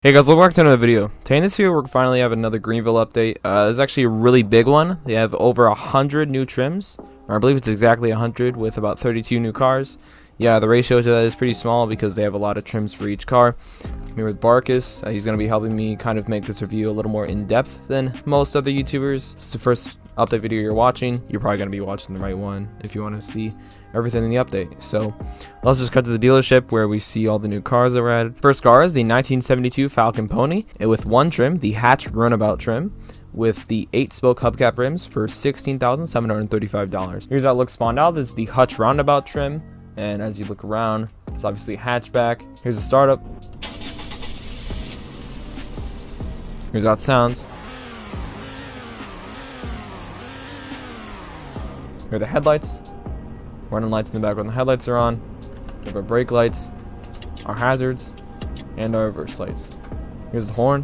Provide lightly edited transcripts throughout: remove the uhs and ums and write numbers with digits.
Hey guys, welcome back to another video. Today in this video, we finally have another Greenville update. This is actually a really big one. They have over 100 new trims, or I believe it's exactly 100 with about 32 new cars. Yeah, the ratio to that is pretty small because they have a lot of trims for each car. I'm here with Barkus. He's going to be helping me kind of make this review a little more in-depth than most other YouTubers. This is the first update video you're watching. You're probably going to be watching the right one if you want to see everything in the update. So let's just cut to the dealership where we see all the new cars that were added. First car is the 1972 Falcon Pony with one trim, the hatch runabout trim, with the 8-spoke hubcap rims for $16,735. Here's how it looks spawned out. This is the hutch roundabout trim, and as you look around, it's obviously a hatchback. Here's the startup. Here's how it sounds. Here are the headlights. Running lights in the back when the headlights are on. We have our brake lights, our hazards, and our reverse lights. Here's the horn.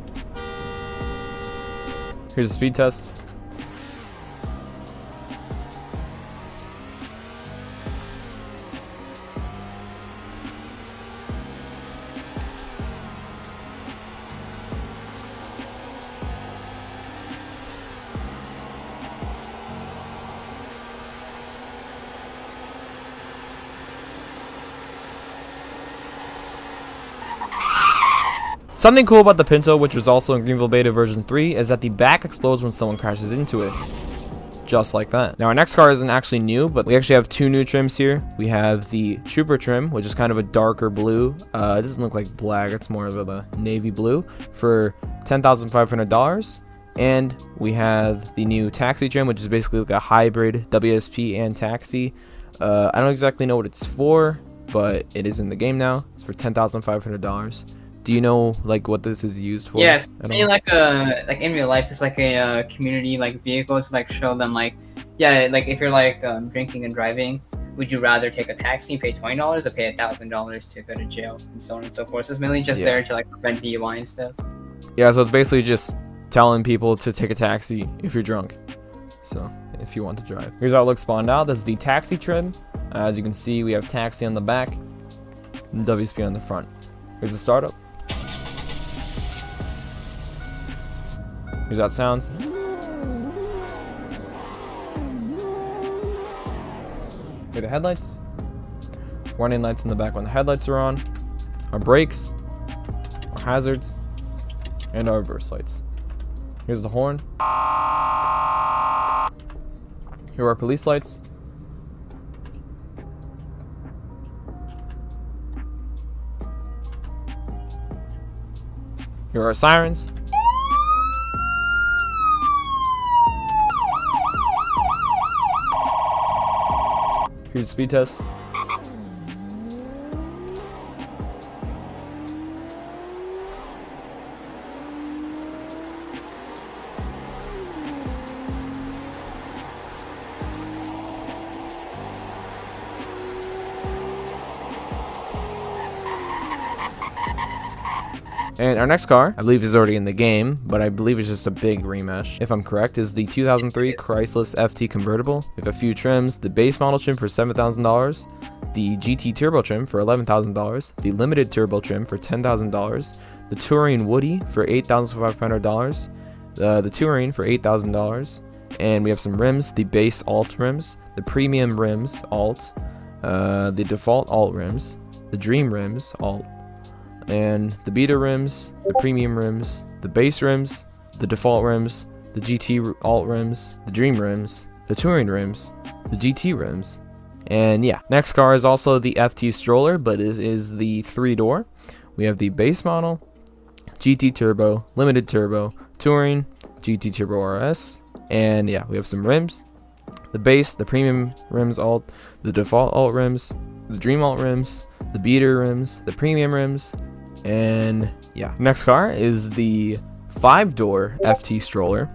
Here's the speed test. Something cool about the Pinto, which was also in Greenville Beta version 3, is that the back explodes when someone crashes into it. Just like that. Now our next car isn't actually new, but we actually have two new trims here. We have the Trooper trim, which is kind of a darker blue. It doesn't look like black, it's more of a navy blue, for $10,500. And we have the new Taxi trim, which is basically like a hybrid WSP and Taxi. I don't exactly know what it's for, but it is in the game now. It's for $10,500. Do you know like what this is used for? Yes, I mean, like in real life, it's like a community like vehicle to like show them like, yeah, like if you're like drinking and driving, would you rather take a taxi and pay $20 or pay $1,000 to go to jail and so on and so forth? So it's mainly just there to like prevent DUI and stuff. Yeah, so it's basically just telling people to take a taxi if you're drunk. So if you want to drive. Here's how it looks spawned out. This is the Taxi trim. As you can see, we have Taxi on the back and WSP on the front. Here's the startup. Here's how it sounds. Here are the headlights. Warning lights in the back when the headlights are on. Our brakes. Our hazards. And our reverse lights. Here's the horn. Here are our police lights. Here are our sirens. Here's the speed test. And our next car, I believe is already in the game, but I believe it's just a big remesh, if I'm correct, is the 2003 Chryslus FT Convertible. We have a few trims, the base model trim for $7,000, the GT Turbo trim for $11,000, the limited turbo trim for $10,000, the Touring Woody for $8,500, the Touring for $8,000, and we have some rims, the base alt rims, the premium rims alt, the default alt rims, the dream rims alt, and the beta rims, the premium rims, the base rims, the default rims, the GT alt rims, the dream rims, the touring rims, the GT rims, and yeah. Next car is also the FT stroller, but it is the 3-door. We have the base model, GT turbo, limited turbo, touring, GT turbo RS, and yeah, we have some rims, the base, the premium rims alt, the default alt rims, the dream alt rims, the beta rims, the premium rims, and yeah. Next car is the 5-door FT stroller,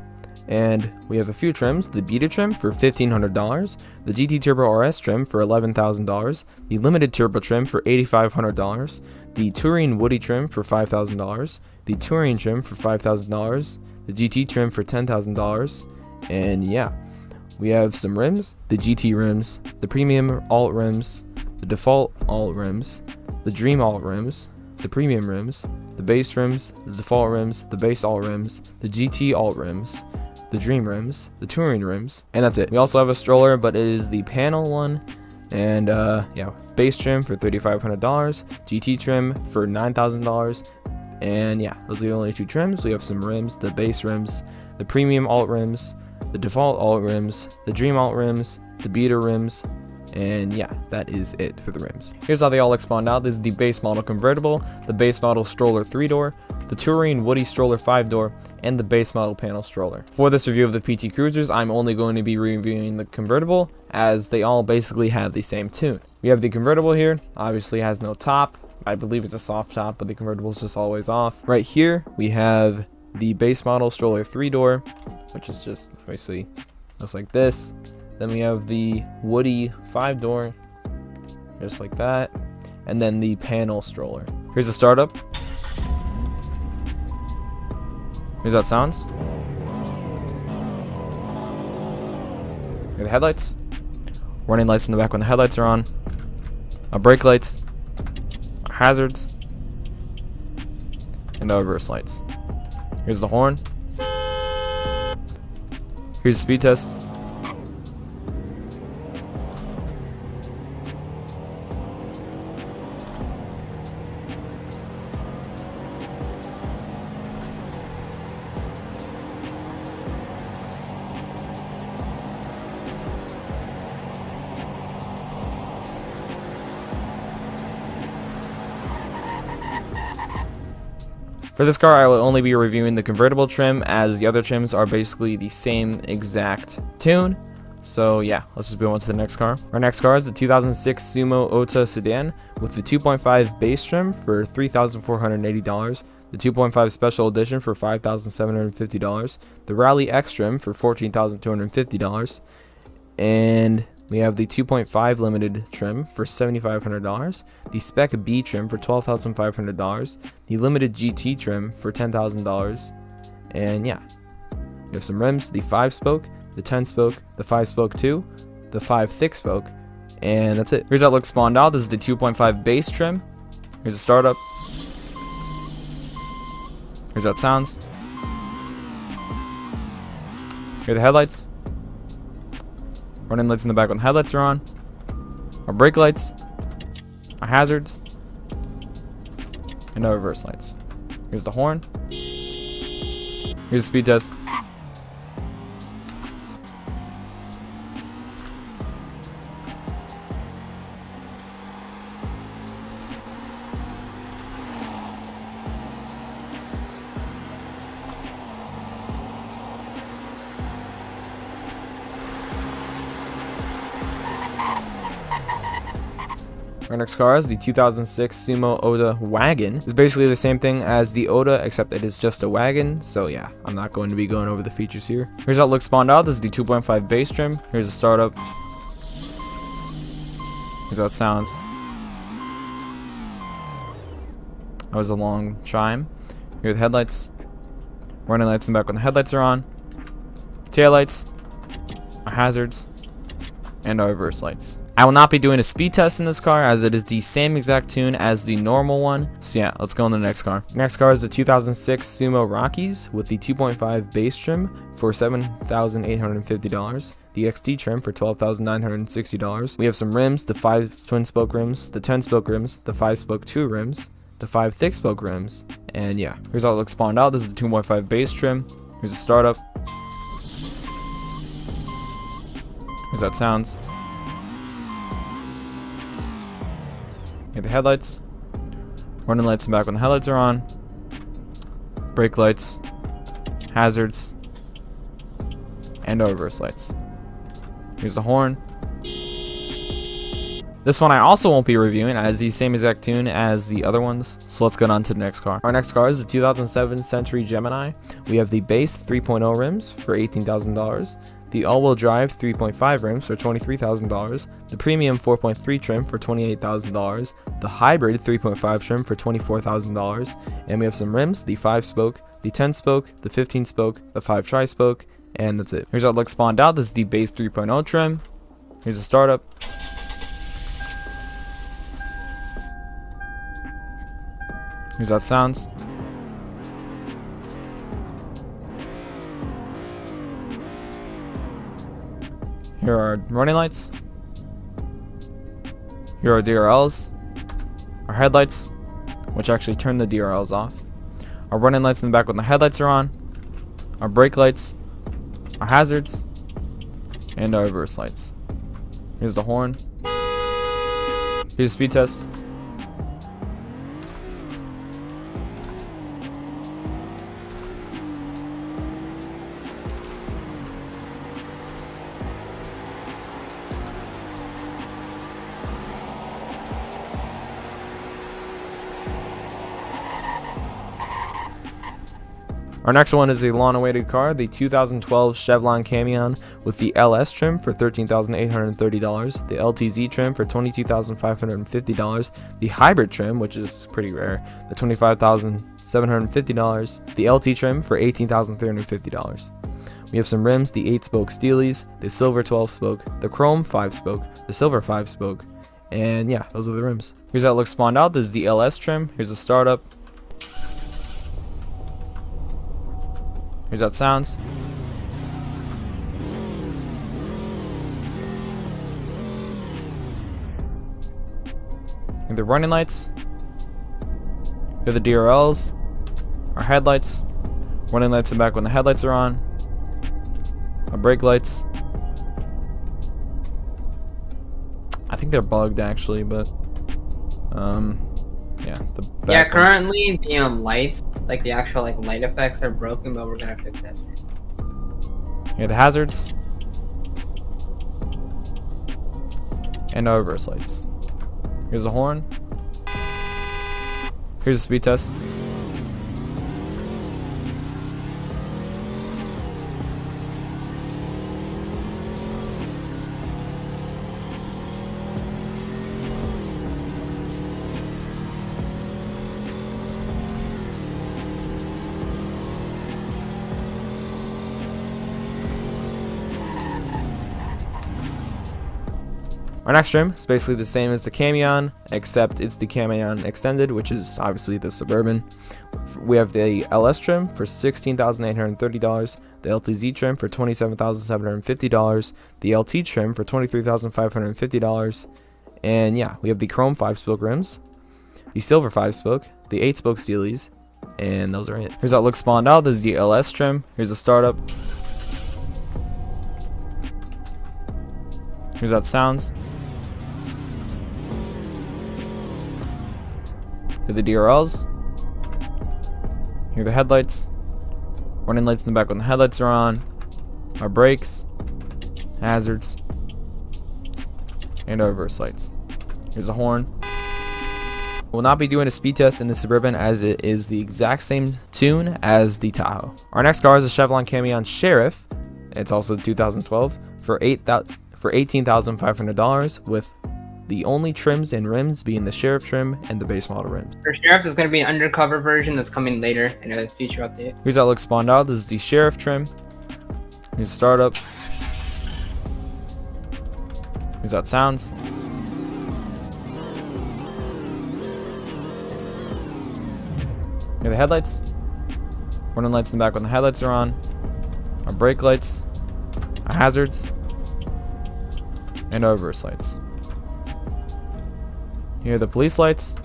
and we have a few trims, the beta trim for $1,500, the GT Turbo RS trim for $11,000, the limited turbo trim for $8,500, the Touring Woody trim for $5,000, the Touring trim for $5,000, the GT trim for $10,000, and yeah. We have some rims, the GT rims, the premium alt rims, the default alt rims, the dream alt rims, the premium rims, the base rims, the default rims, the base alt rims, the GT alt rims, the dream rims, the touring rims, and that's it. We also have a stroller, but it is the panel one. And yeah, base trim for $3,500, GT trim for $9,000, and yeah, those are the only two trims. We have some rims, the base rims, the premium alt rims, the default alt rims, the dream alt rims, the beta rims, and yeah, that is it for the rims. Here's how they all look spawned out. This is the base model convertible, the base model stroller 3-door, the touring Woody stroller 5-door, and the base model panel stroller. For this review of the PT Cruisers, I'm only going to be reviewing the convertible, as they all basically have the same tune. We have the convertible here, obviously has no top. I believe it's a soft top, but the convertible is just always off. Right here, we have the base model stroller 3-door, which is just obviously looks like this. Then we have the Woody 5-door, just like that. And then the panel stroller. Here's the startup. Here's how it sounds. Here are the headlights. Warning lights in the back when the headlights are on. Our brake lights. Our hazards. And the reverse lights. Here's the horn. Here's the speed test. For this car, I will only be reviewing the convertible trim, as the other trims are basically the same exact tune. So yeah, let's just move on to the next car. Our next car is the 2006 Sumo Ota Sedan with the 2.5 base trim for $3,480, the 2.5 special edition for $5,750, the Rally X trim for $14,250, and we have the 2.5 limited trim for $7,500, the Spec B trim for $12,500, the limited GT trim for $10,000, and yeah, we have some rims, the 5-spoke, the 10-spoke, the 5-spoke 2, the 5 thick spoke, and that's it. Here's how it looks spawned out. This is the 2.5 base trim. Here's the startup. Here's how it sounds. Here are the headlights. Running lights in the back when the headlights are on. Our brake lights. Our hazards. And our reverse lights. Here's the horn. Here's the speed test. Our next car is the 2006 Sumo Ota Wagon. It's basically the same thing as the Ota, except it is just a wagon. So yeah, I'm not going to be going over the features here. Here's how it looks spawned out. This is the 2.5 base trim. Here's the startup. Here's how it sounds. That was a long chime. Here are the headlights. Running lights in the back when the headlights are on. Tail lights. Our hazards. And our reverse lights. I will not be doing a speed test in this car, as it is the same exact tune as the normal one. So yeah, let's go on to the next car. Next car is the 2006 Sumo Rockies with the 2.5 base trim for $7,850, the XT trim for $12,960. We have some rims, the 5 twin spoke rims, the 10 spoke rims, the 5 spoke 2 rims, the 5 thick spoke rims, and yeah, here's how it looks spawned out. This is the 2.5 base trim. Here's the startup. Here's how it sounds. Here are the headlights. Running lights in the back when the headlights are on. Brake lights. Hazards. And our reverse lights. Here's the horn. This one I also won't be reviewing, as the same exact tune as the other ones. So let's get on to the next car. Our next car is the 2007 Century Gemini. We have the base 3.0 rims for $18,000. The all-wheel drive 3.5 rims for $23,000, the premium 4.3 trim for $28,000, the hybrid 3.5 trim for $24,000, and we have some rims, the 5-spoke, the 10-spoke, the 15-spoke, the 5 tri-spoke, and that's it. Here's how it looks spawned out. This is the base 3.0 trim. Here's the startup. Here's how it sounds. Here are running lights. Here are DRLs. Our headlights, which actually turn the DRLs off. Our running lights in the back when the headlights are on. Our brake lights. Our hazards. And our reverse lights. Here's the horn. Here's the speed test. Our next one is the long-awaited car, the 2012 Chevlon Camion with the LS trim for $13,830, the LTZ trim for $22,550, the hybrid trim, which is pretty rare, the $25,750, the LT trim for $18,350. We have some rims, the 8-spoke Steelies, the silver 12-spoke, the chrome 5-spoke, the silver 5-spoke, and yeah, those are the rims. Here's how it looks spawned out. This is the LS trim. Here's the startup. Here's how it sounds. Here are the running lights. Here are the DRLs. Our headlights. Running lights in the back when the headlights are on. Our brake lights. I think they're bugged actually, but yeah. Yeah, currently the lights, like the actual like light effects, are broken, but we're gonna fix that soon. Here are the hazards. And our reverse lights. Here's the horn. Here's the speed test. Our next trim is basically the same as the Camion, except it's the Camion Extended, which is obviously the Suburban. We have the LS trim for $16,830, the LTZ trim for $27,750, the LT trim for $23,550, and yeah, we have the chrome 5-spoke rims, the silver 5-spoke, the 8-spoke Steelies, and those are it. Here's how it looks spawned out. This is the LS trim. Here's the startup. Here's how it sounds. Here are the DRLs. Here are the headlights. Running lights in the back when the headlights are on. Our brakes. Hazards. And our reverse lights. Here's the horn. We'll not be doing a speed test in the Suburban as it is the exact same tune as the Tahoe. Our next car is a Chevlon Camion Sheriff. It's also 2012 for $18,500 with the only trims and rims being the Sheriff trim and the base model rims. For Sheriff, there's going to be an undercover version that's coming later in a future update. Here's how it looks spawned out. This is the Sheriff trim. Here's the startup. Here's how it sounds. Here are the headlights. Running lights in the back when the headlights are on. Our brake lights. Our hazards. And our reverse lights. Here are the police lights.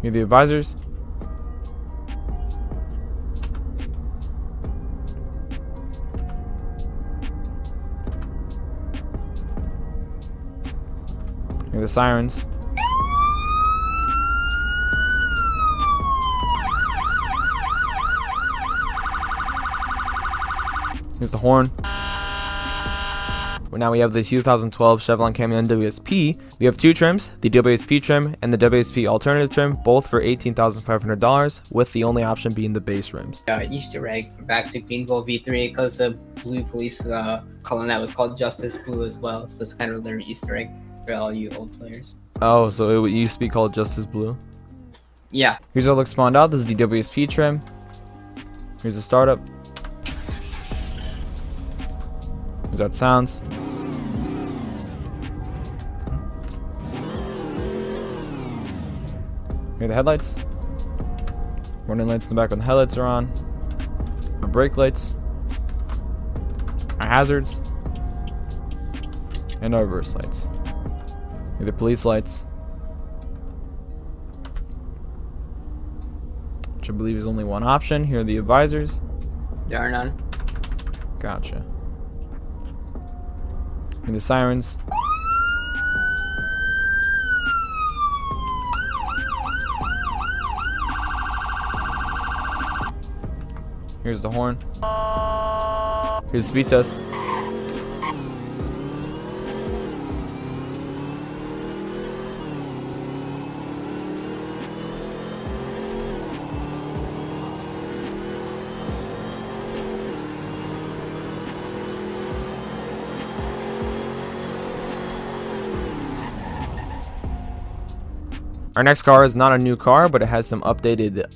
Here are the advisors. Here are the sirens. Here's the horn. Well, now we have the 2012 Chevlon Camion WSP. We have two trims, the WSP trim and the WSP alternative trim, both for $18,500, with the only option being the base rims. Easter egg for back to Greenville V3 because the blue police color that was called Justice Blue as well. So it's kind of their Easter egg for all you old players. Oh, so it used to be called Justice Blue? Yeah. Here's how it looks spawned out. This is the WSP trim. Here's the startup. Here's how it sounds. Here are the headlights. Warning lights in the back when the headlights are on. Our brake lights. Our hazards. And our reverse lights. Here are the police lights. Which I believe is only one option. Here are the advisors. There are none. Gotcha. And the sirens. Here's the horn. Here's the speed test. Our next car is not a new car, but it has some updated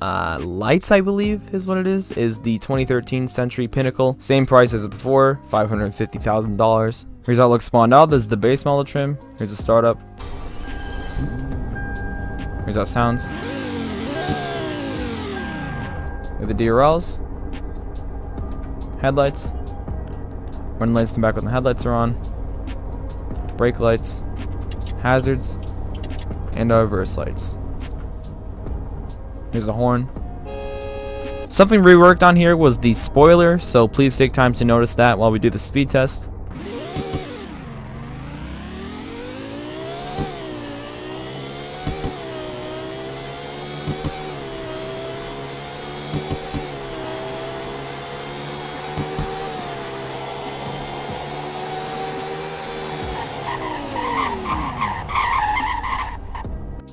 lights, I believe is what it is the 2013 Century Pinnacle. Same price as before, $550,000. Here's how it looks spawned out. This is the base model trim. Here's the startup. Here's how it sounds. Here are the DRLs. Headlights. Running lights in the back when the headlights are on. Brake lights. Hazards. And our reverse lights. Here's the horn. Something reworked on here was the spoiler, so please take time to notice that while we do the speed test.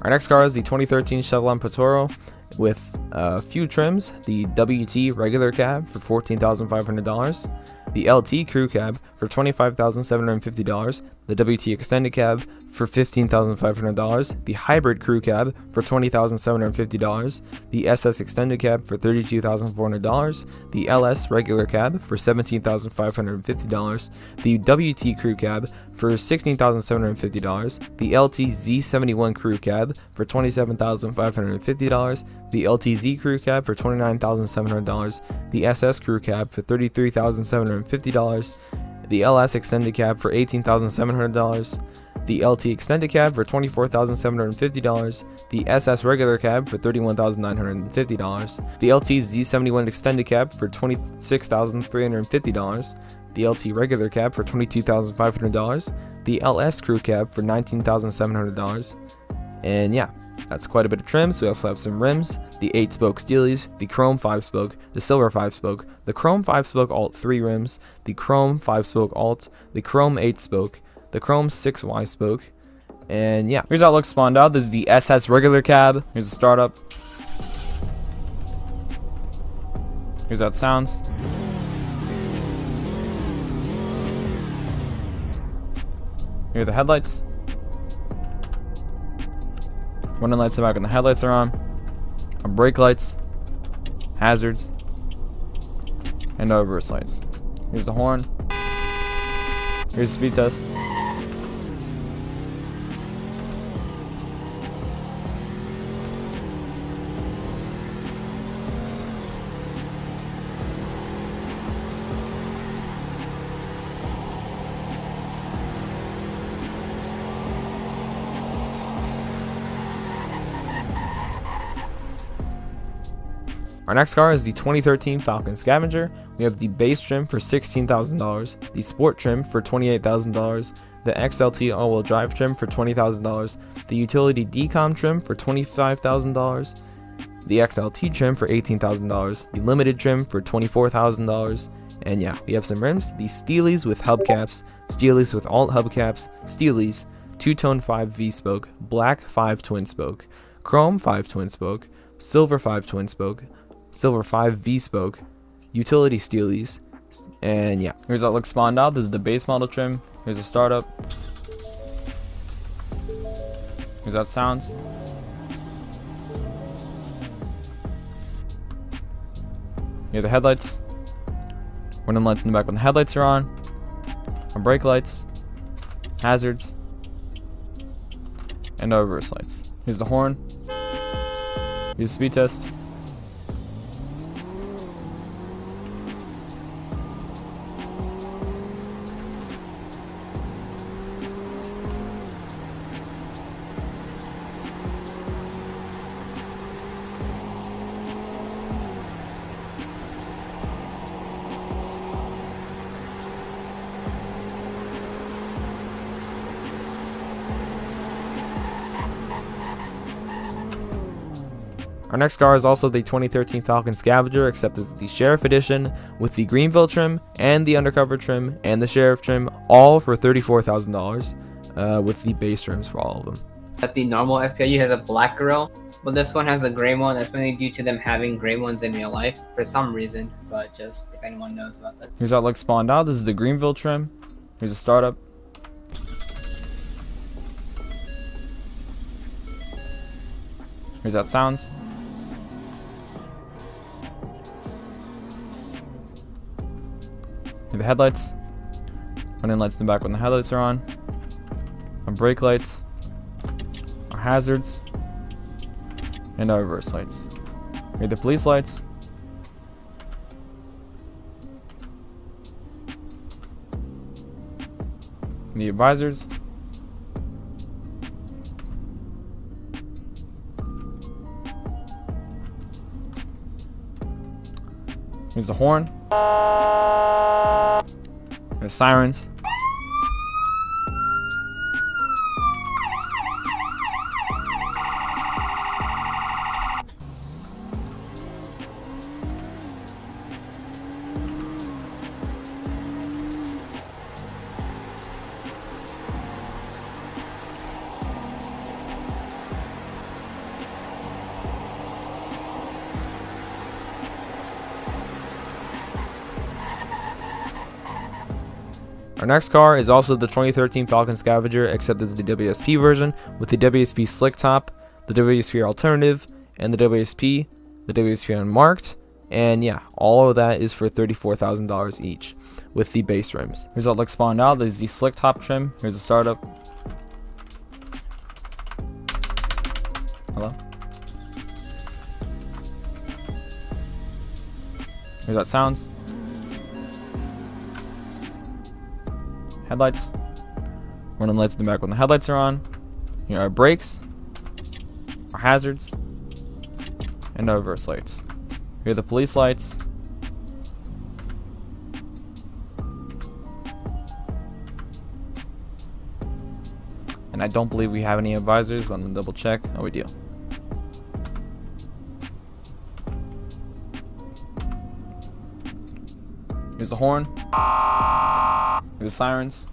Our next car is the 2013 Chevlon Platoro with a few trims. The WT regular cab for $14,500, the LT crew cab for $25,750, the WT extended cab for $15,500, the hybrid crew cab for $20,750, the SS extended cab for $32,400, the LS regular cab for $17,550, the WT crew cab for $16,750, the LT Z71 crew cab for $27,550, the LTZ crew cab for $29,700, the SS crew cab for $33,750, the LS extended cab for $18,700, the LT extended cab for $24,750, the SS regular cab for $31,950, the LT Z71 extended cab for $26,350, the LT regular cab for $22,500, the LS crew cab for $19,700, and yeah, that's quite a bit of trims. We also have some rims, the 8-spoke steelies, the chrome 5-spoke, the silver 5-spoke, the chrome 5-spoke alt 3 rims, the chrome 5-spoke alt, the chrome 8-spoke, the chrome 6Y spoke, and yeah, here's how it looks spawned out. This is the SS regular cab. Here's the startup. Here's how it sounds. Here are the headlights. Running lights in the back when the headlights are on. Our brake lights. Hazards. And our reverse lights. Here's the horn. Here's the speed test. Our next car is the 2013 Falcon Scavenger. We have the base trim for $16,000, the sport trim for $28,000, the XLT all-wheel drive trim for $20,000, the utility decom trim for $25,000, the XLT trim for $18,000, the limited trim for $24,000, and yeah, we have some rims, the steelies with hubcaps, steelies with alt hubcaps, steelies, two-tone 5 V-spoke, black 5 twin-spoke, chrome 5 twin-spoke, silver 5 twin-spoke, silver 5 V-spoke, utility steelies, and yeah, here's how it looks spawned out. This is the base model trim. Here's a startup. Here's how it sounds. Here are the headlights. Running lights in the back when the headlights are on. our brake lights, hazards, and our reverse lights. Here's the horn. Here's the speed test. Our next car is also the 2013 Falcon Scavenger, except it's the Sheriff Edition with the Greenville trim and the Undercover trim and the Sheriff trim, all for $34,000 with the base trims for all of them. That the normal FPU has a black grill, but this one has a gray one. That's mainly due to them having gray ones in real life for some reason, but just if anyone knows about that. Here's how it looks spawned out. This is the Greenville trim. Here's a startup. Here's how it sounds. Here are the headlights. Running lights in the back when the headlights are on. Our brake lights. Our hazards. And our reverse lights. Here are the police lights. The advisors. Here's the horn. There's sirens. Our next car is also the 2013 Falcon Scavenger, except it's the WSP version with the WSP slick top, the WSP alternative, and the WSP unmarked. And yeah, all of that is for $34,000 each with the base rims. Here's how it looks spawned out. There's the slick top trim. Here's the startup. Hello. Here's how it sounds. Headlights. Running lights in the back when the headlights are on. Here are our brakes, our hazards, and our reverse lights. Here are the police lights. And I don't believe we have any advisors, but I'm gonna double check. Oh, we do. Here's the horn. Here's the sirens.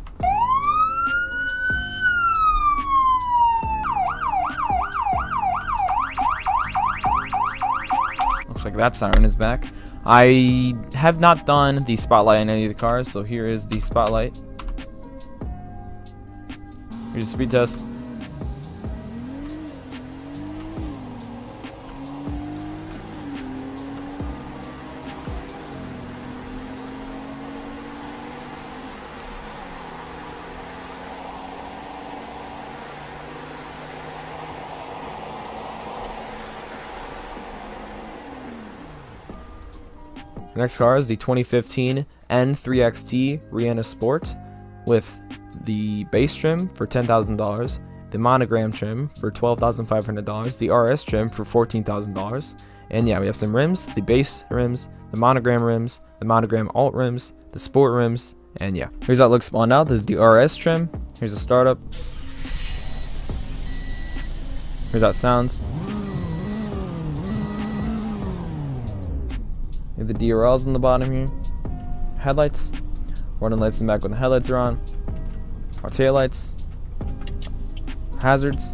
Looks like that siren is back. I have not done the spotlight in any of the cars, so here is the spotlight. Here's a speed test. The next car is the 2015 N3XT Reina Sport with the base trim for $10,000, the monogram trim for $12,500, the RS trim for $14,000, and yeah, we have some rims, the base rims, the monogram alt rims, the sport rims, and yeah. Here's how it looks spawned out. This is the RS trim. Here's a startup. Here's how it sounds. We have the DRLs on the bottom here. Headlights. Running lights in the back when the headlights are on. Our tail lights. Hazards.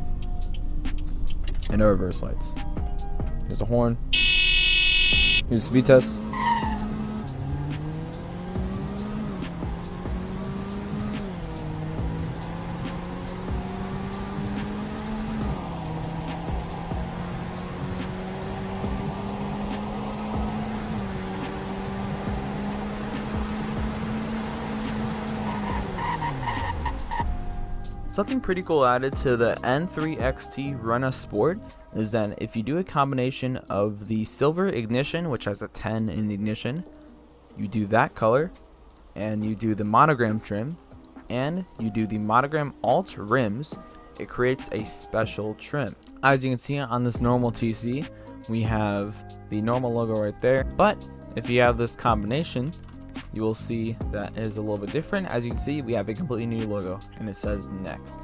And our reverse lights. Here's the horn. Here's the speed test. Something pretty cool added to the N3XT Reina Sport is that if you do a combination of the silver ignition, which has a 10 in the ignition, you do that color, and you do the monogram trim, and you do the monogram alt rims, it creates a special trim. As you can see on this normal TC, we have the normal logo right there, but if you have this combination, you will see that it is a little bit different. As you can see, we have a completely new logo, and it says Next.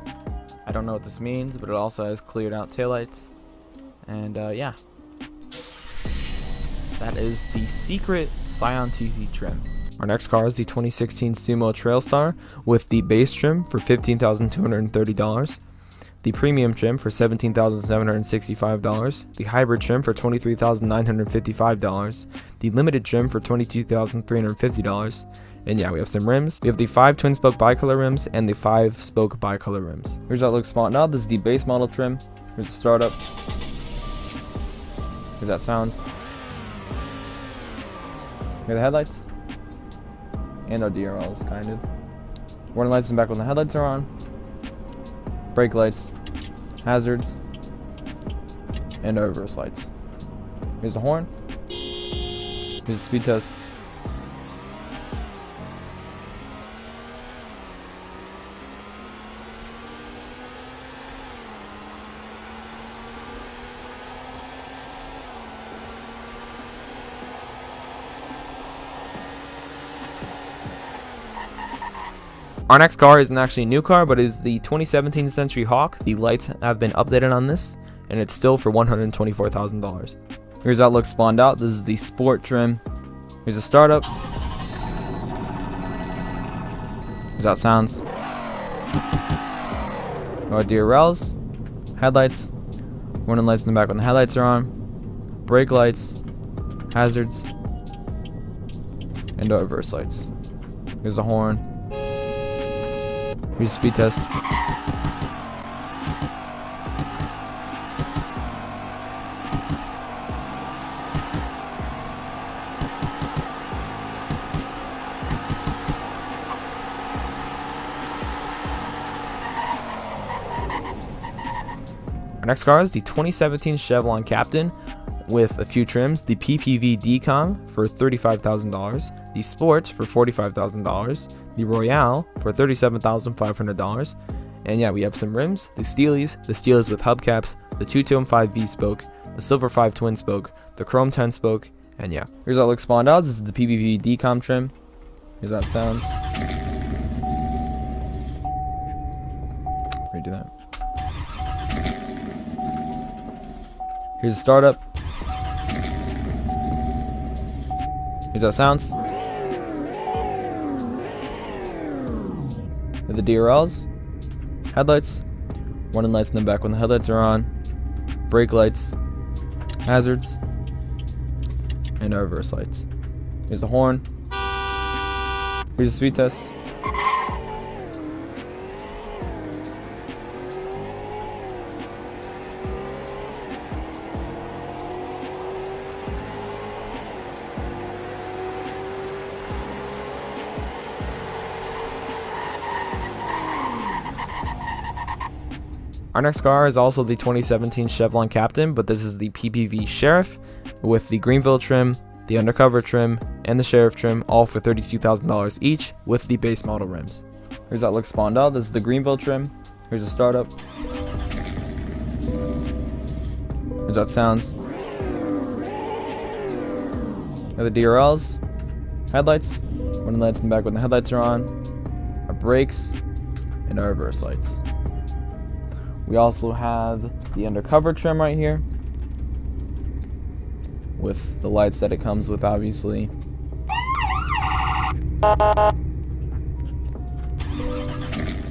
I don't know what this means, but it also has cleared out taillights, and yeah, that is the secret Scion TC trim. Our next car is the 2016 Sumo Trailstar with the base trim for $15,230, the premium trim for $17,765, the hybrid trim for $23,955, the limited trim for $22,350, and yeah, we have some rims. We have the 5 twin spoke bicolor rims and the 5 spoke bicolor rims. Here's how it looks spawned out. This is the base model trim. Here's the startup. Here's that sounds. Here are the headlights. And our DRLs, kind of. Warning lights in the back when the headlights are on. Brake lights, hazards, and our reverse lights. Here's the horn. Here's the speed test. Our next car isn't actually a new car, but is the 2017 Century Hawk. The lights have been updated on this, and it's still for $124,000. Here's how it looks spawned out. This is the sport trim. Here's a startup. Here's how it sounds. Our DRLs, headlights, warning lights in the back when the headlights are on, brake lights, hazards, and our reverse lights. Here's the horn. Here's the speed test. Our next car is the 2017 Chevlon Captain with a few trims. The PPV Decom for $35,000, the Sport for $45,000, the Royale for $37,500, and yeah, we have some rims, the Steelies with hubcaps, the 2-tone 5 V-spoke, the Silver 5 twin spoke, the Chrome 10 spoke, and yeah. Here's how it looks spawned out. This is the PPV Decom trim. Here's how it sounds. Redo that. Here's the startup. Here's how it sounds. The DRLs, headlights, warning lights in the back when the headlights are on, brake lights, hazards, and our reverse lights. Here's the horn. Here's the speed test. Our next car is also the 2017 Chevlon Captain, but this is the PPV Sheriff with the Greenville trim, the undercover trim, and the Sheriff trim, all for $32,000 each with the base model rims. Here's how it looks spawned out. This is the Greenville trim. Here's the startup. Here's how it sounds. Here are the DRLs, headlights, warning lights in the back when the headlights are on, our brakes, and our reverse lights. We also have the undercover trim right here with the lights that it comes with, obviously.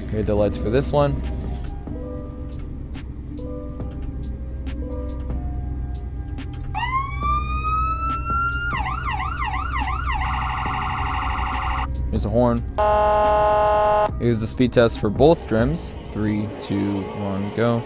Here are the lights for this one. Here's the horn. Here's the speed test for both trims. 3, 2, 1, go.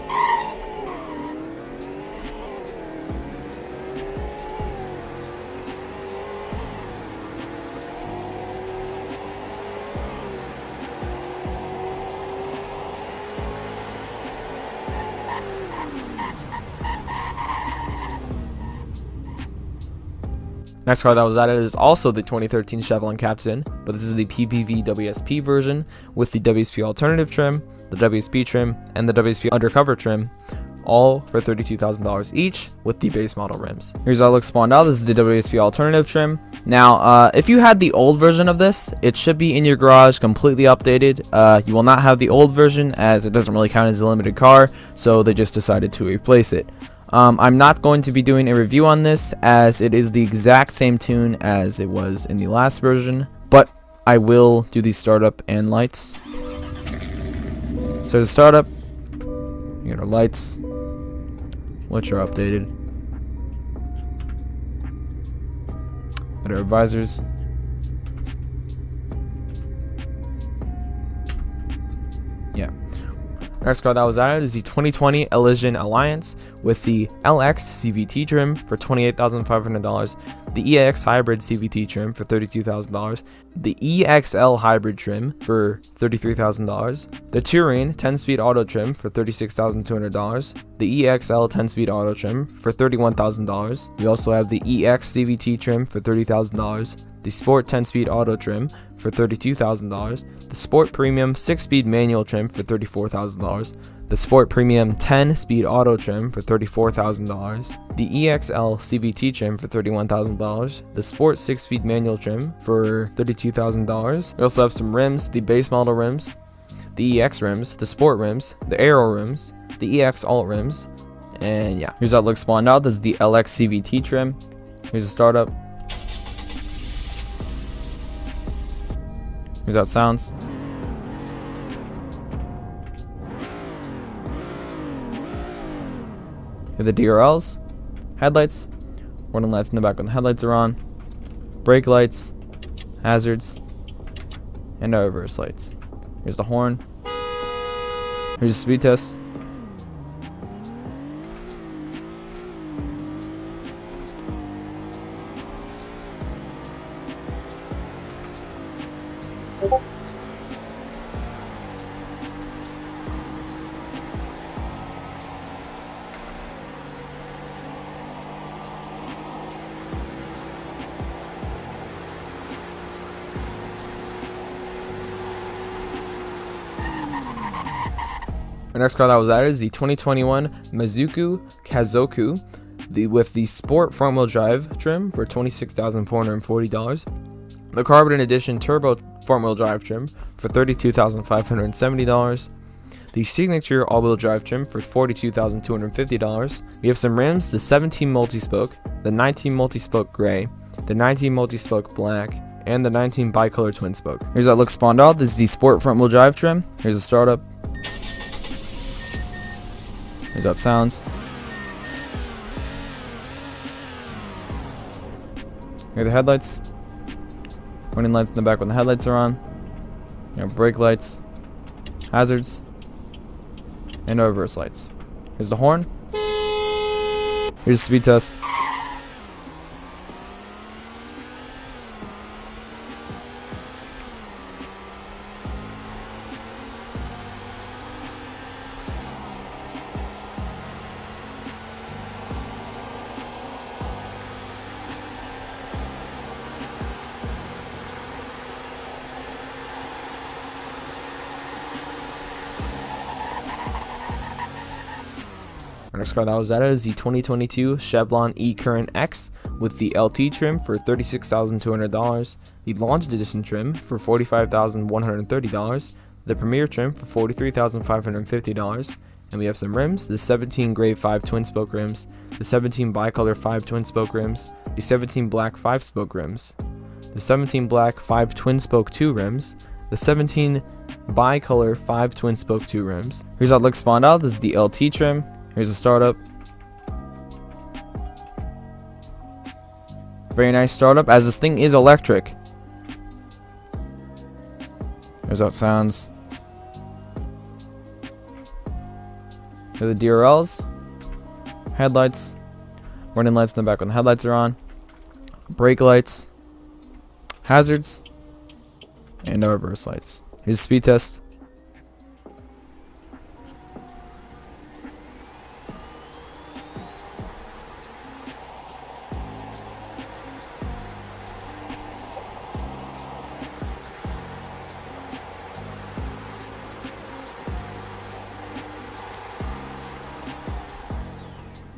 Next car that was added is also the 2013 Chevlon Captain, but this is the PPV WSP version with the WSP alternative trim, the WSP trim, and the WSP undercover trim, all for $32,000 each with the base model rims. Here's how it looks spawned out. This is the WSP alternative trim. Now, if you had the old version of this, it should be in your garage completely updated. You will not have the old version as it doesn't really count as a limited car, so they just decided to replace it. I'm not going to be doing a review on this as it is the exact same tune as it was in the last version, but I will do the startup and lights. So the startup, you get our lights, which are updated. Got our visors. Yeah. Next car that was added is the 2020 Elysion Alliance with the LX CVT trim for $28,500, the EX Hybrid CVT trim for $32,000, the EXL Hybrid trim for $33,000, the Touring 10-speed auto trim for $36,200, the EXL 10-speed auto trim for $31,000. We also have the EX CVT trim for $30,000, the Sport 10-speed auto trim for $32,000, the Sport Premium 6-speed manual trim for $34,000, the Sport Premium 10-speed auto trim for $34,000, the EXL CVT trim for $31,000, the Sport 6-speed manual trim for $32,000. We also have some rims, the base model rims, the EX rims, the Sport rims, the Aero rims, the EX Alt rims, and yeah. Here's how it looks spawned out. This is the LX CVT trim. Here's a startup. Here's how it sounds. Here are the DRLs, headlights, warning lights in the back when the headlights are on, brake lights, hazards, and our reverse lights. Here's the horn. Here's the speed test. Our next car that was added is the 2021 Mazuku Kazoku with the Sport front-wheel drive trim for $26,440. The Carbon Edition Turbo front-wheel drive trim for $32,570. The Signature all-wheel drive trim for $42,250. We have some rims, the 17 multi-spoke, the 19 multi-spoke gray, the 19 multi-spoke black, and the 19 bicolor twin spoke. Here's how it looks spawned out. This is the Sport front-wheel drive trim. Here's a startup. Here's how it sounds. Here are the headlights. Warning lights in the back when the headlights are on. Brake lights, hazards, and our reverse lights. Here's the horn. Here's the speed test. Our next car that was added is the 2022 Chevlon eCurrent X with the LT trim for $36,200, the Launched Edition trim for $45,130, the Premier trim for $43,550, and we have some rims, the 17 Gray 5 twin spoke rims, the 17 Bicolor 5 twin spoke rims, the 17 Black 5 spoke rims, the 17 Black 5 twin spoke 2 rims, the 17 Bicolor 5 twin spoke 2 rims. Here's how it looks spawned out. This is the LT trim. Here's a startup. Very nice startup, as this thing is electric. Here's how it sounds. Here are the DRLs, headlights, warning lights in the back when the headlights are on, brake lights, hazards, and our reverse lights. Here's the speed test.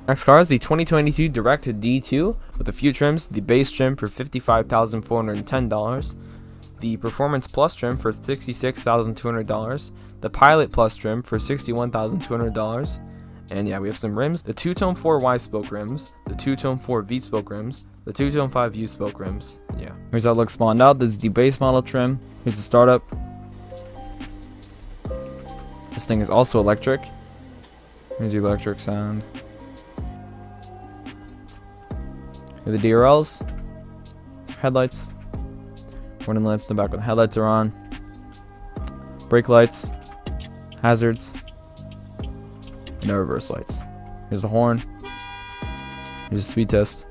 Next car is the 2022 Direct D2 with a few trims. The base trim for $55,410, the Performance Plus trim for $66,200, the Pilot Plus trim for $61,200, and yeah, we have some rims: the two-tone 4 Y-spoke rims, the two-tone 4 V-spoke rims, the two-tone 5 U-spoke rims. Yeah, here's how it looks spawned out. This is the base model trim. Here's the startup. This thing is also electric. Here's the electric sound. Here are the DRLs, headlights, warning lights in the back when the headlights are on, brake lights, hazards, no reverse lights. Here's the horn. Here's the speed test.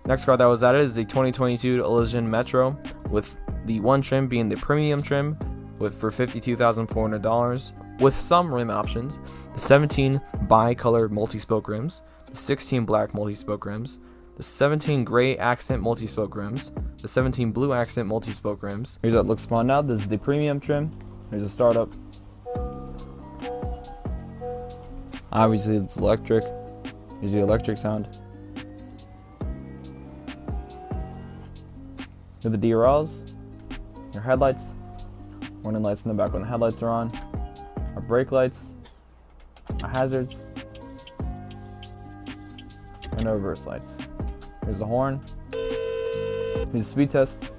Next car that was added is the 2022 Elysion Metro, with the one trim being the premium trim for $52,400, with some rim options: the 17 bi-color multi-spoke rims, the 16 black multi-spoke rims, the 17 gray accent multi-spoke rims, the 17 blue accent multi-spoke rims. Here's how it looks spawned out. This is the premium trim. Here's a startup. Obviously it's electric. Here's the electric sound. Here are the DRLs, your headlights, warning lights in the back when the headlights are on, our brake lights, our hazards, and no reverse lights. Here's the horn. Here's the speed test.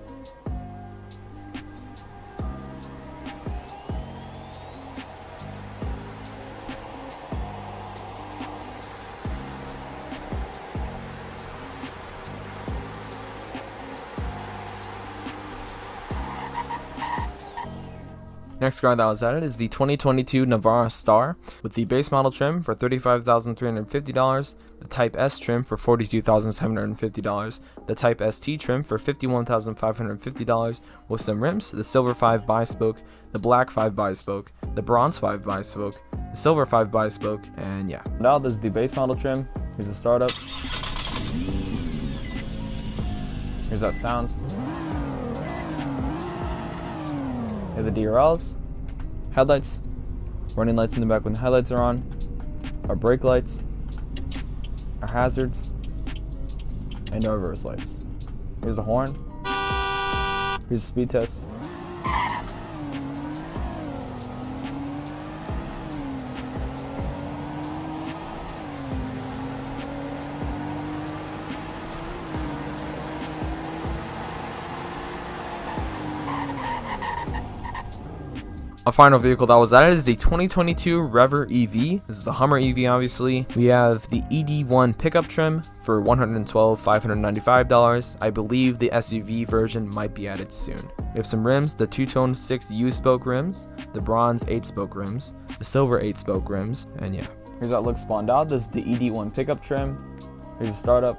Next car that was added is the 2022 Navara Star, with the base model trim for $35,350, the Type S trim for $42,750, the Type ST trim for $51,550, with some rims: the silver 5 bi-spoke, the black 5 bi-spoke, the bronze 5 bi-spoke, the silver 5 bi-spoke, and yeah. Now this is the base model trim. Here's the startup. Here's how it sounds. Here are the DRLs, headlights, warning lights in the back when the headlights are on, our brake lights, our hazards, and no reverse lights. Here's the horn. Here's the speed test. A final vehicle that was added is the 2022 Revver EV. This is the Hummer EV, obviously. We have the ED1 pickup trim for $112,595. I believe the SUV version might be added soon. We have some rims: the two-tone 6 U-spoke rims, the bronze 8-spoke rims, the silver 8-spoke rims, and yeah. Here's how it looks spawned out. This is the ED1 pickup trim. Here's the startup.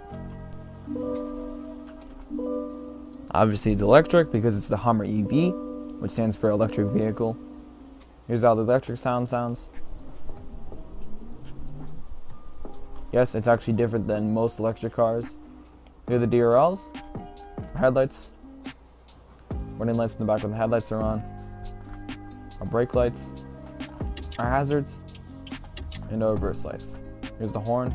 Obviously it's electric because it's the Hummer EV, which stands for electric vehicle. Here's how the electric sound sounds. Yes, it's actually different than most electric cars. Here are the DRLs, our headlights, warning lights in the back when the headlights are on, our brake lights, our hazards, and no reverse lights. Here's the horn.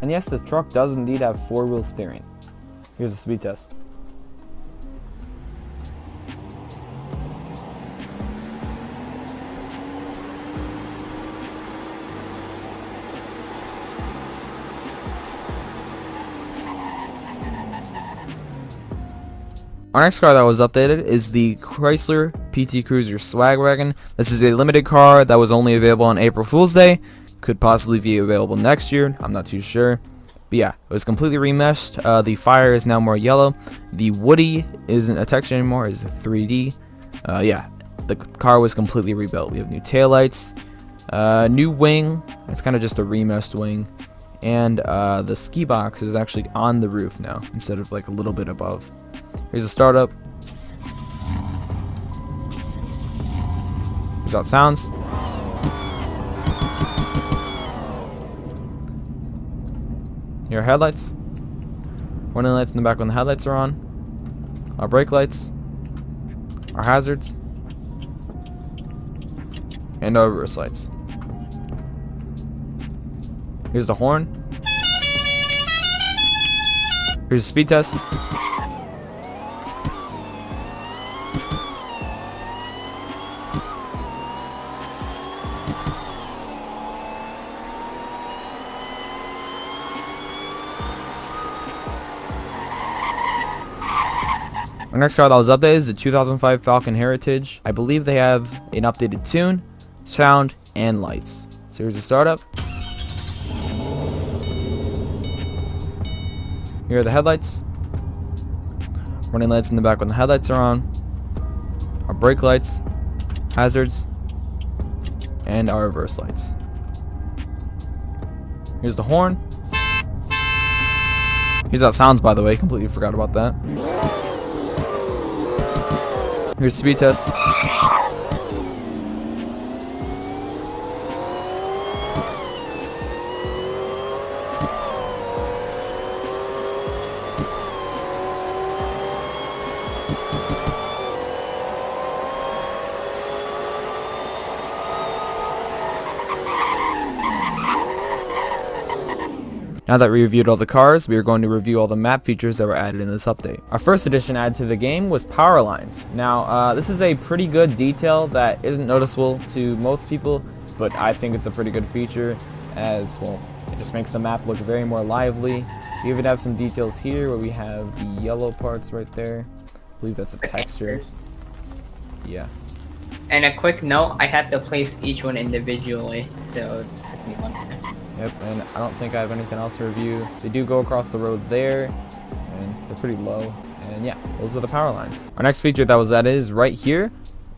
And yes, this truck does indeed have 4-wheel steering. Here's the speed test. Our next car that was updated is the Chrysler PT Cruiser Swag Wagon. This is a limited car that was only available on April Fool's Day. Could possibly be available next year. I'm not too sure. But yeah, it was completely remeshed. The fire is now more yellow. The Woody isn't a texture anymore. It's a 3D. Yeah, the car was completely rebuilt. We have new taillights, new wing. It's kind of just a remeshed wing. And the ski box is actually on the roof now instead of like a little bit above. Here's a startup. Here's how it sounds. Here are headlights. Warning lights in the back when the headlights are on. Our brake lights. Our hazards. And our reverse lights. Here's the horn. Here's the speed test. Our next car that was updated is the 2005 Falcon Heritage. I believe they have an updated tune, sound, and lights. So here's the startup. Here are the headlights. Warning lights in the back when the headlights are on. Our brake lights, hazards, and our reverse lights. Here's the horn. Here's how it sounds, by the way. Completely forgot about that. Here's the speed test. Now that we reviewed all the cars, we are going to review all the map features that were added in this update. Our first addition added to the game was power lines. Now, this is a pretty good detail that isn't noticeable to most people, but I think it's a pretty good feature as, well, it just makes the map look very more lively. We even have some details here where we have the yellow parts right there. I believe that's a texture. Yeah. And a quick note, I had to place each one individually, so it took me one time. Yep, and I don't think I have anything else to review. They do go across the road there, and they're pretty low. And yeah, those are the power lines. Our next feature that was added is right here.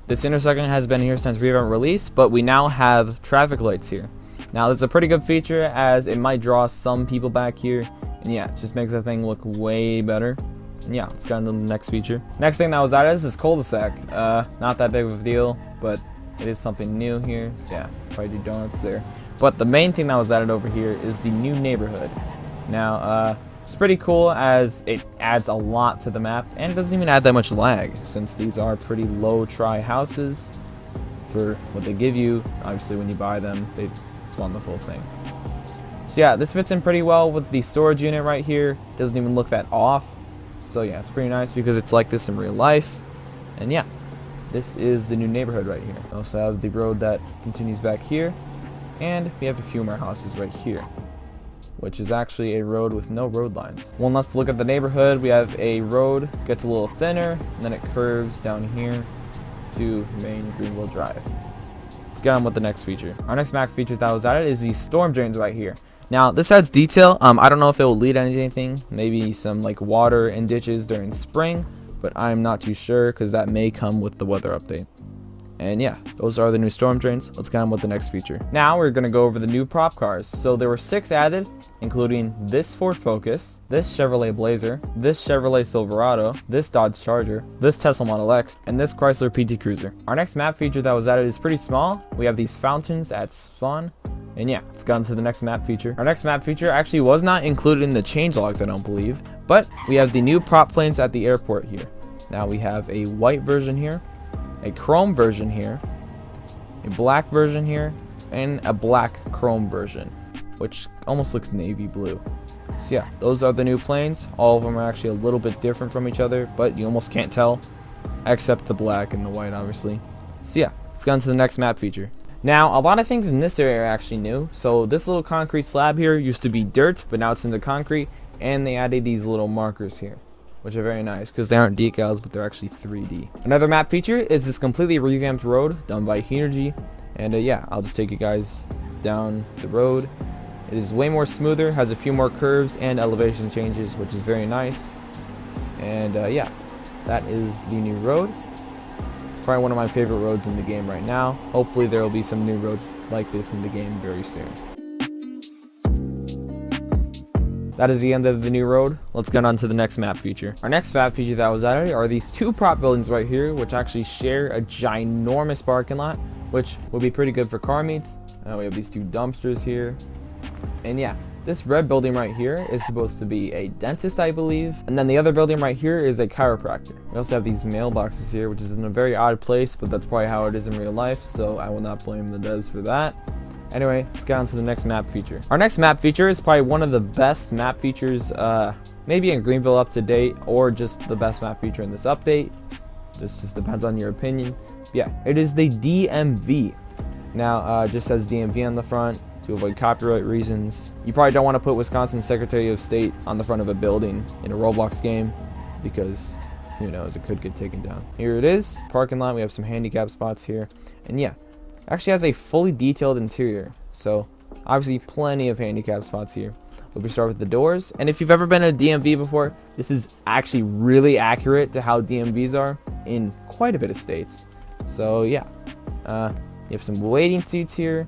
This intersection has been here since Revver release, but we now have traffic lights here. Now, that's a pretty good feature as it might draw some people back here. And yeah, it just makes the thing look way better. And yeah, let's go into the next feature. Next thing that was added is this cul-de-sac. Not that big of a deal, but it is something new here. So yeah, probably do donuts there. But the main thing that was added over here is the new neighborhood. Now, it's pretty cool as it adds a lot to the map and it doesn't even add that much lag since these are pretty low try houses for what they give you. Obviously, when you buy them, they spawn the full thing. So yeah, this fits in pretty well with the storage unit right here. Doesn't even look that off. So yeah, it's pretty nice because it's like this in real life. And yeah, this is the new neighborhood right here. We also have the road that continues back here. And we have a few more houses right here, which is actually a road with no road lines. One last look at the neighborhood. We have a road, gets a little thinner, and then it curves down here to main Greenville Drive. Let's get on with the next feature. Our next map feature that was added is the storm drains right here. Now, this adds detail. I don't know if it will lead to anything, maybe some like water in ditches during spring, but I'm not too sure because that may come with the weather update. And yeah, those are the new storm drains. Let's get on with the next feature. Now we're going to go over the new prop cars. So there were 6 added, including this Ford Focus, this Chevrolet Blazer, this Chevrolet Silverado, this Dodge Charger, this Tesla Model X, and this Chrysler PT Cruiser. Our next map feature that was added is pretty small. We have these fountains at spawn. And yeah, let's go on to the next map feature. Our next map feature actually was not included in the changelogs, I don't believe. But we have the new prop planes at the airport here. Now we have a white version here, a chrome version here, a black version here, and a black chrome version, which almost looks navy blue. So yeah, those are the new planes. All of them are actually a little bit different from each other, but you almost can't tell, except the black and the white, obviously. So yeah, let's go on to the next map feature. Now, a lot of things in this area are actually new. So this little concrete slab here used to be dirt, but now it's into concrete, and they added these little markers here, which are very nice because they aren't decals, but they're actually 3D. Another map feature is this completely revamped road done by Energy. And yeah, I'll just take you guys down the road. It is way more smoother, has a few more curves and elevation changes, which is very nice. And yeah, that is the new road. It's probably one of my favorite roads in the game right now. Hopefully there will be some new roads like this in the game very soon. that is the end of the new road. Let's get on to the next map feature. Our next map feature that was added are these two prop buildings right here, which actually share a ginormous parking lot, which will be pretty good for car meets. We have these two dumpsters here. And yeah, this red building right here is supposed to be a dentist, I believe. And then the other building right here is a chiropractor. We also have these mailboxes here, which is in a very odd place, but that's probably how it is in real life, so I will not blame the devs for that. Anyway, let's get on to the next map feature. Our next map feature is probably one of the best map features, maybe in Greenville up to date, or just the best map feature in this update. Just depends on your opinion. Yeah, it is the DMV. Now, it just says DMV on the front to avoid copyright reasons. You probably don't want to put Wisconsin Secretary of State on the front of a building in a Roblox game because, who knows, it could get taken down. Here it is, parking lot. We have some handicap spots here. And yeah, actually has a fully detailed interior, so obviously plenty of handicap spots here. But we start with the doors, and if you've ever been to a DMV before, this is actually really accurate to how DMVs are in quite a bit of states. So yeah, you have some waiting seats here.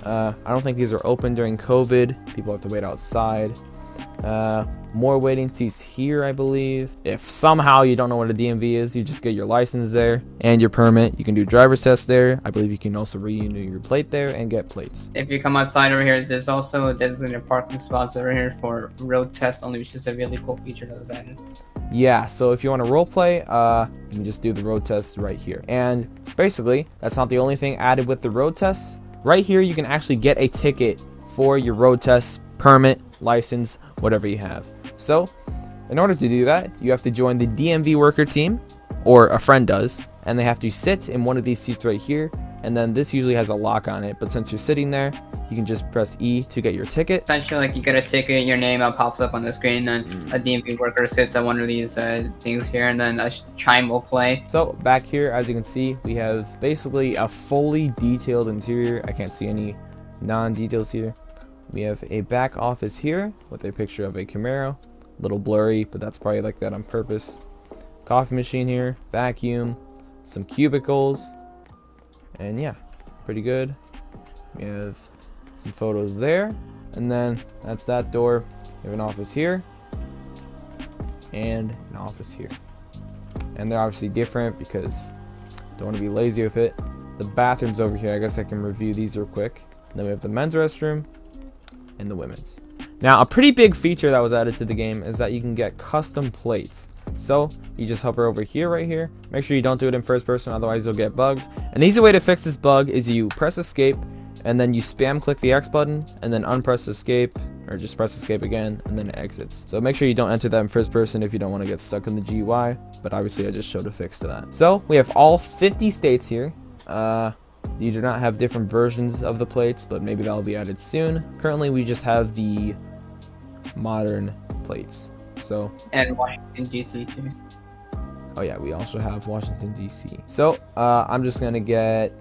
I don't think these are open during COVID. People have to wait outside. More waiting seats here, I believe. If somehow you don't know what a DMV is, you just get your license there and your permit. You can do driver's tests there. I believe you can also renew your plate there and get plates. If you come outside over here, there's also designated parking spots over here for road test only, which is a really cool feature that was added. Yeah, so if you want to role play, you can just do the road test right here. And basically, that's not the only thing added with the road tests. Right here, you can actually get a ticket for your road test, permit, license, whatever you have. So, in order to do that, you have to join the DMV worker team, or a friend does, and they have to sit in one of these seats right here, and then this usually has a lock on it, but since you're sitting there, you can just press E to get your ticket. Essentially, like, you get a ticket, your name pops up on the screen, and a DMV worker sits at one of these things here, and then a chime will play. So back here, as you can see, we have basically a fully detailed interior. I can't see any non-details here. We have a back office here with a picture of a Camaro. A little blurry, but that's probably like that on purpose. Coffee machine here, vacuum, some cubicles, and yeah, pretty good. We have some photos there, and then that's that door. We have an office here and an office here, and they're obviously different because don't want to be lazy with it. The bathrooms over here, I guess I can review these real quick. And then we have the men's restroom and the women's. Now, a pretty big feature that was added to the game is that you can get custom plates. So you just hover over here, right here. Make sure you don't do it in first person, otherwise you'll get bugged. An easy way to fix this bug is you press escape, and then you spam click the X button, and then unpress escape, or just press escape again, and then it exits. So make sure you don't enter that in first person if you don't want to get stuck in the GUI, but obviously I just showed a fix to that. So we have all 50 states here. You do not have different versions of the plates, but maybe that'll be added soon. Currently we just have the modern plates. So, and Washington DC too. Oh yeah, we also have Washington DC. So I'm just gonna get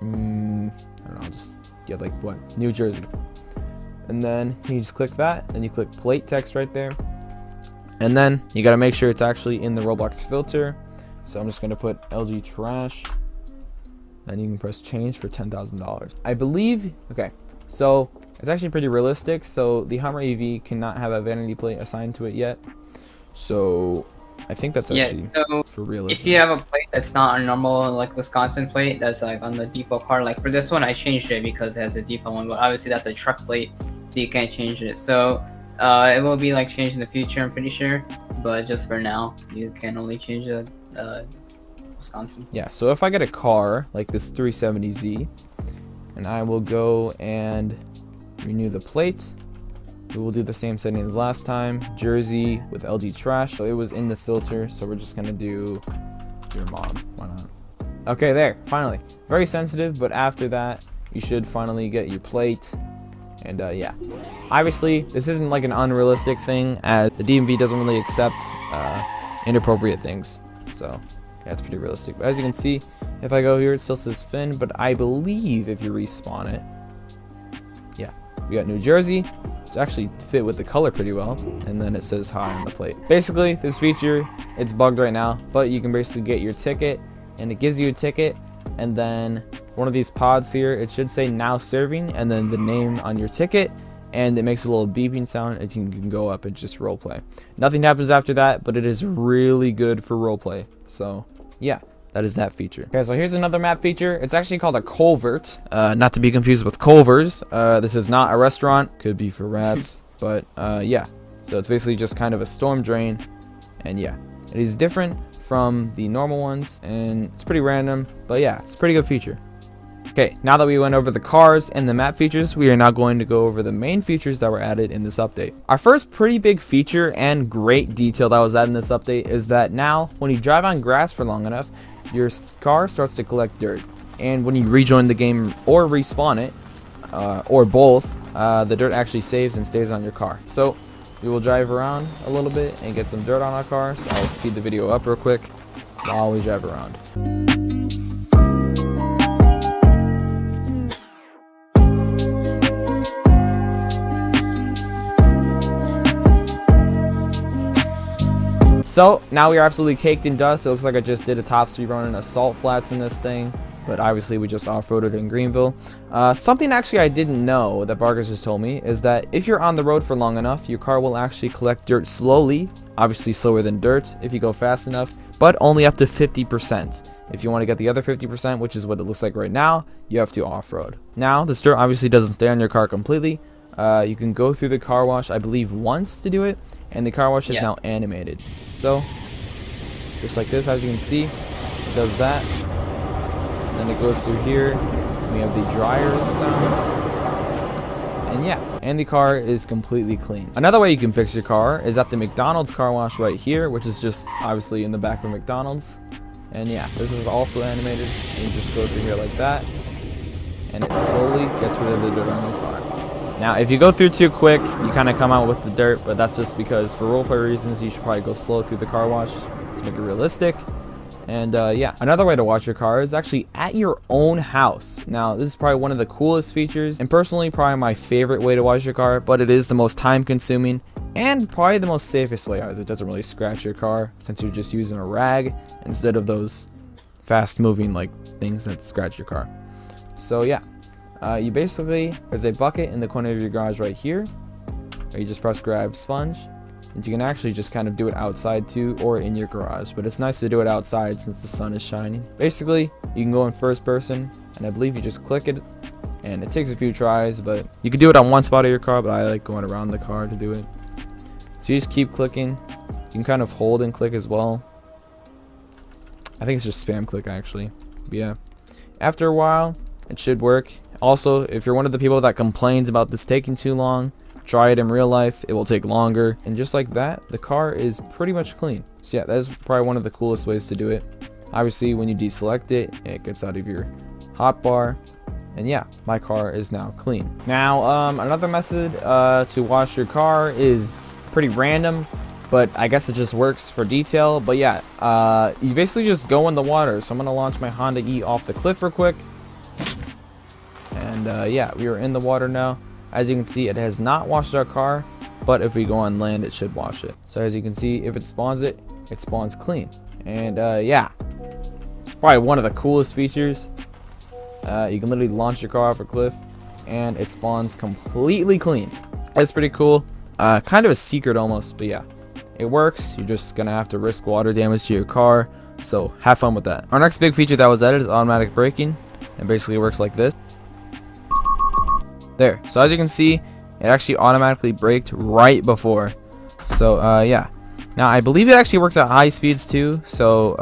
I don't know, I'll just get like what, New Jersey, and then you just click that, and you click plate text right there, and then you got to make sure it's actually in the Roblox filter. So I'm just gonna put LG trash, and you can press change for $10,000, I believe. Okay, so it's actually pretty realistic. So the Hummer EV cannot have a vanity plate assigned to it yet, so I think that's actually so for realism. If you have a plate that's not a normal like Wisconsin plate, that's like on the default car, like for this one I changed it because it has a default one, but obviously that's a truck plate, so you can't change it. So it will be like changed in the future, I'm pretty sure, but just for now you can only change the Wisconsin. Yeah, so if I get a car like this 370Z, and I will go and renew the plate, we will do the same setting as last time, Jersey with LG trash. So it was in the filter, so we're just gonna do your mom, why not? Okay, there, finally. Very sensitive, but after that you should finally get your plate. And yeah, obviously this isn't like an unrealistic thing, as the DMV doesn't really accept inappropriate things, so yeah, it's pretty realistic. But as you can see, if I go here, it still says Finn, but I believe if you respawn it, yeah, we got New Jersey. It's actually fit with the color pretty well, and then it says hi on the plate. Basically, this feature, it's bugged right now, but you can basically get your ticket, and it gives you a ticket, and then one of these pods here, it should say now serving, and then the name on your ticket, and it makes a little beeping sound, and you can go up and just roleplay. Nothing happens after that, but it is really good for roleplay. So yeah, that is that feature. Okay, so here's another map feature. It's actually called a culvert, not to be confused with Culver's. This is not a restaurant, could be for rats, but yeah. So it's basically just kind of a storm drain, and yeah, it is different from the normal ones, and it's pretty random, but yeah, it's a pretty good feature. Okay, now that we went over the cars and the map features, we are now going to go over the main features that were added in this update. Our first pretty big feature and great detail that was added in this update is that now when you drive on grass for long enough, your car starts to collect dirt, and when you rejoin the game or respawn it, or both, the dirt actually saves and stays on your car. So we will drive around a little bit and get some dirt on our car. So I'll speed the video up real quick while we drive around. So now we are absolutely caked in dust. It looks like I just did a top speed run in assault flats in this thing, but obviously we just off-roaded in Greenville. Something actually I didn't know that Barkers just told me is that if you're on the road for long enough, your car will actually collect dirt slowly, obviously slower than dirt if you go fast enough, but only up to 50%. If you want to get the other 50%, which is what it looks like right now, you have to off-road. Now, this dirt obviously doesn't stay on your car completely. You can go through the car wash, I believe, once to do it, and the car wash is now animated. So just like this, as you can see, it does that, then it goes through here. We have the dryers sounds, and yeah, and the car is completely clean. Another way you can fix your car is at the McDonald's car wash right here, which is just obviously in the back of McDonald's. And yeah, this is also animated, and you just go through here like that, and it slowly gets rid of the dirt on your car. Now, if you go through too quick, you kind of come out with the dirt, but that's just because for roleplay reasons, you should probably go slow through the car wash to make it realistic. And yeah, another way to wash your car is actually at your own house. Now, this is probably one of the coolest features, and personally, probably my favorite way to wash your car, but it is the most time-consuming and probably the most safest way, as it doesn't really scratch your car since you're just using a rag instead of those fast-moving like things that scratch your car. So yeah. You basically, there's a bucket in the corner of your garage right here, where you just press grab sponge, and you can actually just kind of do it outside too, or in your garage, but it's nice to do it outside since the sun is shining. Basically, you can go in first person, and I believe you just click it, and it takes a few tries, but you can do it on one spot of your car, but I like going around the car to do it. So you just keep clicking. You can kind of hold and click as well. I think it's just spam click actually, but yeah. After a while, it should work. Also, if you're one of the people that complains about this taking too long, try it in real life. It will take longer. And just like that, the car is pretty much clean. So yeah, that is probably one of the coolest ways to do it. Obviously, when you deselect it, it gets out of your hotbar. And yeah, my car is now clean. Now, another method to wash your car is pretty random, but I guess it just works for detail. But yeah, you basically just go in the water. So I'm going to launch my Honda E off the cliff real quick. And yeah, we are in the water now. As you can see, it has not washed our car, but if we go on land, it should wash it. So as you can see, if it spawns it, it spawns clean. And yeah, it's probably one of the coolest features. You can literally launch your car off a cliff, and it spawns completely clean. It's pretty cool. Kind of a secret almost, but yeah, it works. You're just gonna have to risk water damage to your car, so have fun with that. Our next big feature that was added is automatic braking, and basically it works like this. There, so as you can see, it actually automatically braked right before. So yeah, now I believe it actually works at high speeds too. So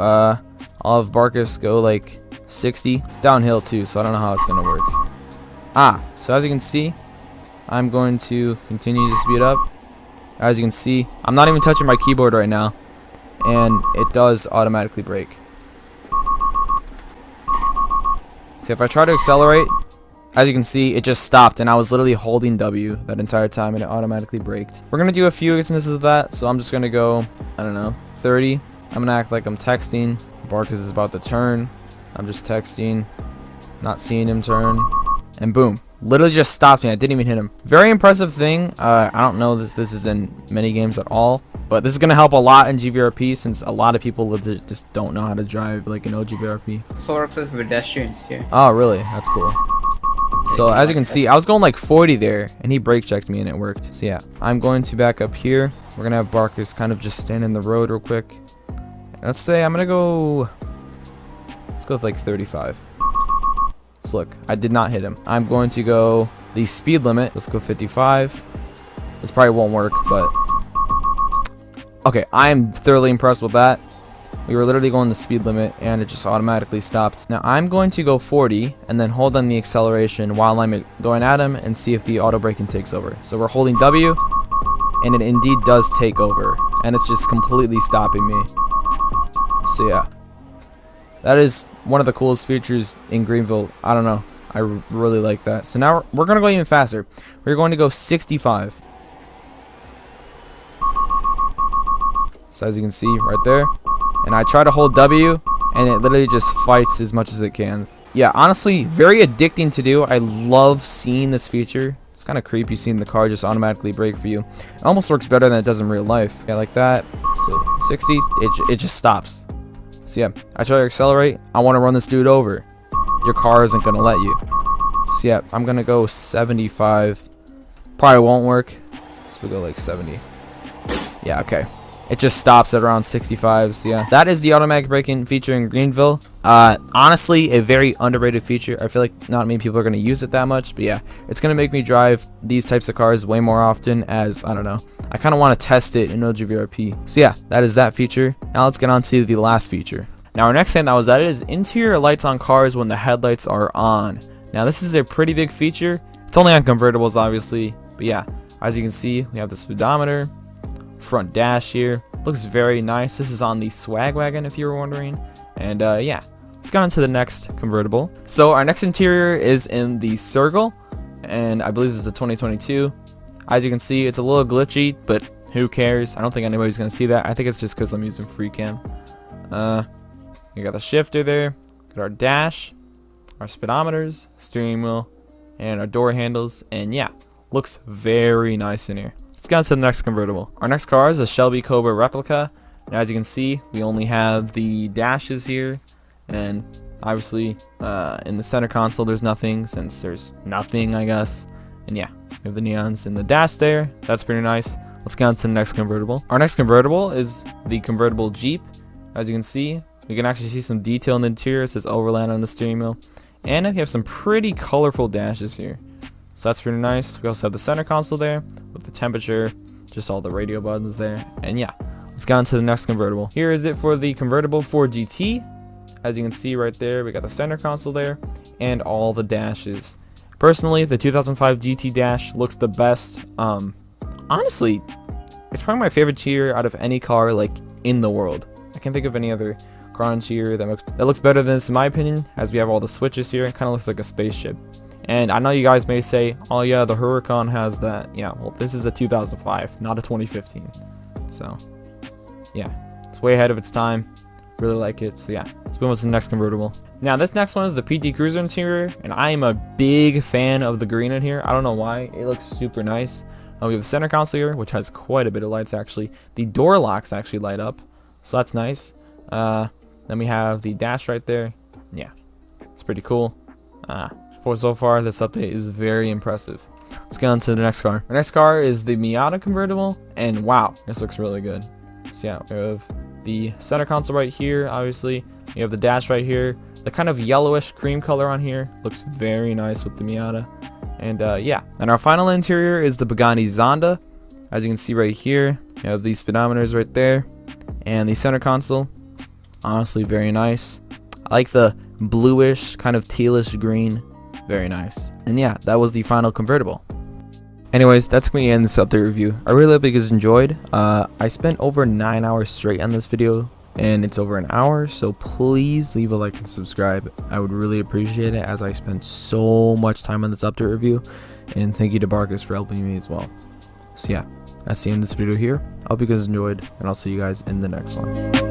I'll have Barkus go like 60. It's downhill too, so I don't know how it's gonna work. So as you can see, I'm going to continue to speed up. As you can see, I'm not even touching my keyboard right now, and it does automatically brake. So if I try to accelerate, as you can see, it just stopped, and I was literally holding W that entire time, and it automatically braked. We're going to do a few instances of that, so I'm just going to go, I don't know, 30. I'm going to act like I'm texting. Barkus is about to turn. I'm just texting, not seeing him turn, and boom. Literally just stopped me. I didn't even hit him. Very impressive thing. I don't know if this is in many games at all, but this is going to help a lot in GVRP since a lot of people legit just don't know how to drive like an OGVRP. So it works with pedestrians too. Oh, really? That's cool. So as you can see, I was going like 40 there, and he brake checked me and it worked. So yeah, I'm going to back up here. We're gonna have Barkus kind of just stand in the road real quick. Let's say I'm gonna go, let's go with like 35. So look, I did not hit him. I'm going to go the speed limit. Let's go 55. This probably won't work, but okay, I am thoroughly impressed with that. We were literally going the speed limit and it just automatically stopped. Now I'm going to go 40 and then hold on the acceleration while I'm going at him and see if the auto braking takes over. So we're holding W and it indeed does take over, and it's just completely stopping me. So yeah, that is one of the coolest features in Greenville. I don't know, I really like that. So now we're gonna go even faster. We're going to go 65. So as you can see right there, and I try to hold W and it literally just fights as much as it can. Yeah, honestly, very addicting to do. I love seeing this feature. It's kind of creepy seeing the car just automatically brake for you. It almost works better than it does in real life. Yeah, like that. So 60, it just stops. So yeah, I try to accelerate. I want to run this dude over. Your car isn't going to let you. So yeah, I'm going to go 75. Probably won't work. So we'll go like 70. Yeah, okay. It just stops at around 65. So yeah, that is the automatic braking feature in Greenville. Honestly, a very underrated feature. I feel like not many people are going to use it that much, but yeah, it's going to make me drive these types of cars way more often, as I don't know, I kind of want to test it in OGVRP. So yeah, that is that feature. Now let's get on to the last feature. Now our next thing that was added is interior lights on cars when the headlights are on. Now this is a pretty big feature. It's only on convertibles obviously, but yeah, as you can see, we have the speedometer, front dash here. Looks very nice. This is on the Swag Wagon if you were wondering. And yeah, let's go on to the next convertible. So our next interior is in the Circle, and I believe this is the 2022. As you can see, it's a little glitchy, but who cares? I don't think anybody's gonna see that. I think it's just because I'm using FreeCam. You got the shifter there, got our dash, our speedometers, steering wheel, and our door handles. And yeah, looks very nice in here. Let's get on to the next convertible. Our next car is a Shelby Cobra replica. And as you can see, we only have the dashes here, and obviously in the center console there's nothing, since there's nothing, I guess. And yeah, we have the neons in the dash there. That's pretty nice. Let's get on to the next convertible. Our next convertible is the convertible Jeep. As you can see, we can actually see some detail in the interior. It says Overland on the steering wheel, and we have some pretty colorful dashes here. So that's pretty nice. We also have the center console there with the temperature, just all the radio buttons there. And yeah, let's get on to the next convertible. Here is it for the convertible 4GT. As you can see right there, we got the center console there and all the dashes. Personally, the 2005 GT dash looks the best. Honestly, it's probably my favorite tier out of any car like in the world. I can't think of any other car on tier that looks better than this in my opinion, as we have all the switches here. It kind of looks like a spaceship. And I know you guys may say, oh yeah, the Huracan has that. Yeah, well, this is a 2005, not a 2015. So, yeah, it's way ahead of its time. Really like it. So yeah, let's move on to the next convertible. Now, this next one is the PT Cruiser interior, and I am a big fan of the green in here. I don't know why. It looks super nice. We have the center console here, which has quite a bit of lights, actually. The door locks actually light up, so that's nice. Then we have the dash right there. Yeah, it's pretty cool. For so far, this update is very impressive. Let's get on to the next car. Our next car is the Miata convertible, and wow, this looks really good. So yeah, we have the center console right here, obviously. You have the dash right here. The kind of yellowish cream color on here looks very nice with the Miata. And yeah, and our final interior is the Pagani Zonda. As you can see right here, you have these speedometers right there, and the center console. Honestly, very nice. I like the bluish, kind of tealish green. Very nice. And yeah, that was the final convertible. Anyways, that's going to end this update review. I really hope you guys enjoyed. I spent over 9 hours straight on this video, and it's over an hour, so please leave a like and subscribe. I would really appreciate it, as I spent so much time on this update review. And thank you to Barkus for helping me as well. So yeah, that's the end of this video here. I hope you guys enjoyed, and I'll see you guys in the next one.